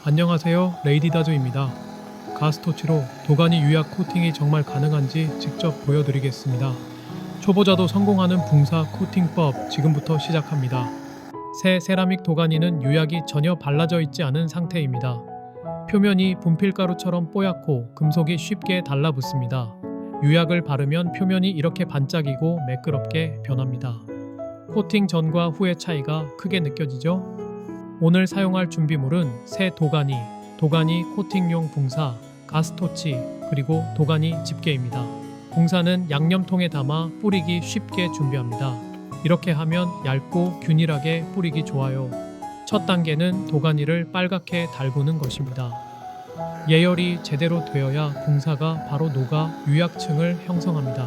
안녕하세요, 레이디다조입니다. 가스토치로 도가니 유약 코팅이 정말 가능한지 직접 보여드리겠습니다. 초보자도 성공하는 붕사 코팅법 지금부터 시작합니다. 새 세라믹 도가니는 유약이 전혀 발라져 있지 않은 상태입니다. 표면이 분필가루처럼 뽀얗고 금속이 쉽게 달라붙습니다. 유약을 바르면 표면이 이렇게 반짝이고 매끄럽게 변합니다. 코팅 전과 후의 차이가 크게 느껴지죠? 오늘 사용할 준비물은 새 도가니, 도가니 코팅용 붕사, 가스토치, 그리고 도가니 집게입니다. 붕사는 양념통에 담아 뿌리기 쉽게 준비합니다. 이렇게 하면 얇고 균일하게 뿌리기 좋아요. 첫 단계는 도가니를 빨갛게 달구는 것입니다. 예열이 제대로 되어야 붕사가 바로 녹아 유약층을 형성합니다.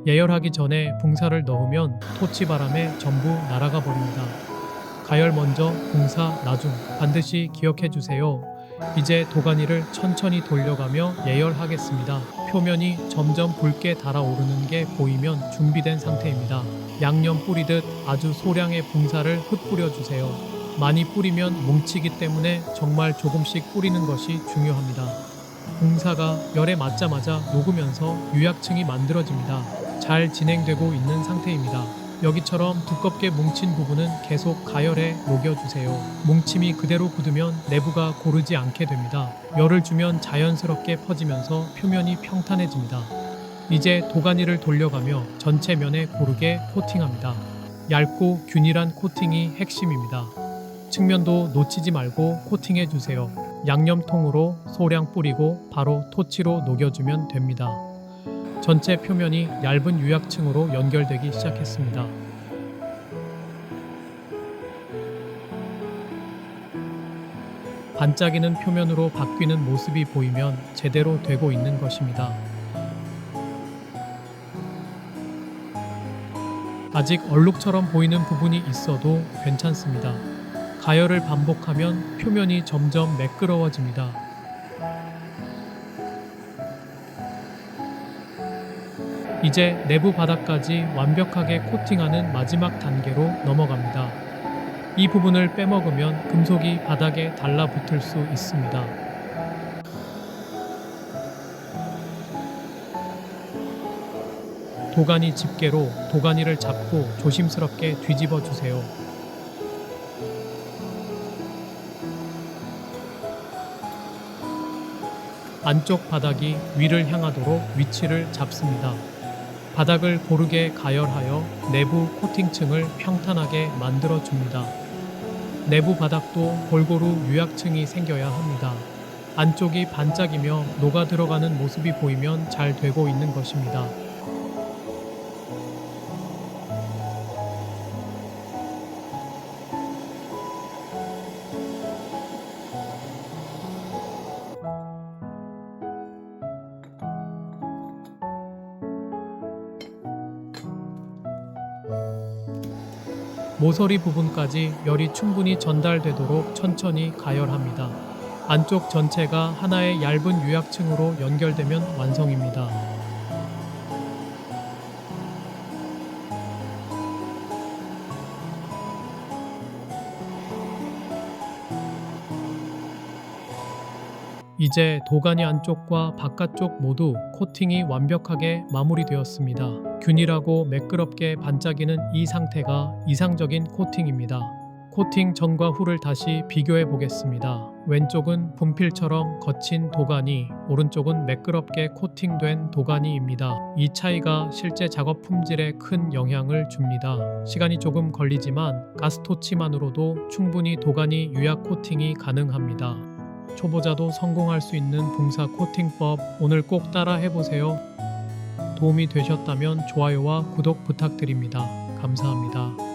예열하기 전에 붕사를 넣으면 토치바람에 전부 날아가 버립니다. 가열 먼저, 붕사 나중 반드시 기억해 주세요. 이제 도가니를 천천히 돌려가며 예열하겠습니다. 표면이 점점 붉게 달아오르는 게 보이면 준비된 상태입니다. 양념 뿌리듯 아주 소량의 붕사를 흩뿌려 주세요. 많이 뿌리면 뭉치기 때문에 정말 조금씩 뿌리는 것이 중요합니다. 붕사가 열에 맞자마자 녹으면서 유약층이 만들어집니다. 잘 진행되고 있는 상태입니다. 여기처럼 두껍게 뭉친 부분은 계속 가열해 녹여주세요. 뭉침이 그대로 굳으면 내부가 고르지 않게 됩니다. 열을 주면 자연스럽게 퍼지면서 표면이 평탄해집니다. 이제 도가니를 돌려가며 전체 면에 고르게 코팅합니다. 얇고 균일한 코팅이 핵심입니다. 측면도 놓치지 말고 코팅해주세요. 양념통으로 소량 뿌리고 바로 토치로 녹여주면 됩니다. 전체 표면이 얇은 유약층으로 연결되기 시작했습니다. 반짝이는 표면으로 바뀌는 모습이 보이면 제대로 되고 있는 것입니다. 아직 얼룩처럼 보이는 부분이 있어도 괜찮습니다. 가열을 반복하면 표면이 점점 매끄러워집니다. 이제 내부 바닥까지 완벽하게 코팅하는 마지막 단계로 넘어갑니다. 이 부분을 빼먹으면 금속이 바닥에 달라붙을 수 있습니다. 도가니 집게로 도가니를 잡고 조심스럽게 뒤집어 주세요. 안쪽 바닥이 위를 향하도록 위치를 잡습니다. 바닥을 고르게 가열하여 내부 코팅층을 평탄하게 만들어줍니다. 내부 바닥도 골고루 유약층이 생겨야 합니다. 안쪽이 반짝이며 녹아 들어가는 모습이 보이면 잘 되고 있는 것입니다. 모서리 부분까지 열이 충분히 전달되도록 천천히 가열합니다. 안쪽 전체가 하나의 얇은 유약층으로 연결되면 완성입니다. 이제 도가니 안쪽과 바깥쪽 모두 코팅이 완벽하게 마무리되었습니다. 균일하고 매끄럽게 반짝이는 이 상태가 이상적인 코팅입니다. 코팅 전과 후를 다시 비교해 보겠습니다. 왼쪽은 분필처럼 거친 도가니, 오른쪽은 매끄럽게 코팅된 도가니입니다. 이 차이가 실제 작업 품질에 큰 영향을 줍니다. 시간이 조금 걸리지만 가스토치만으로도 충분히 도가니 유약 코팅이 가능합니다. 초보자도 성공할 수 있는 붕사 코팅법 오늘 꼭 따라 해보세요. 도움이 되셨다면 좋아요와 구독 부탁드립니다. 감사합니다.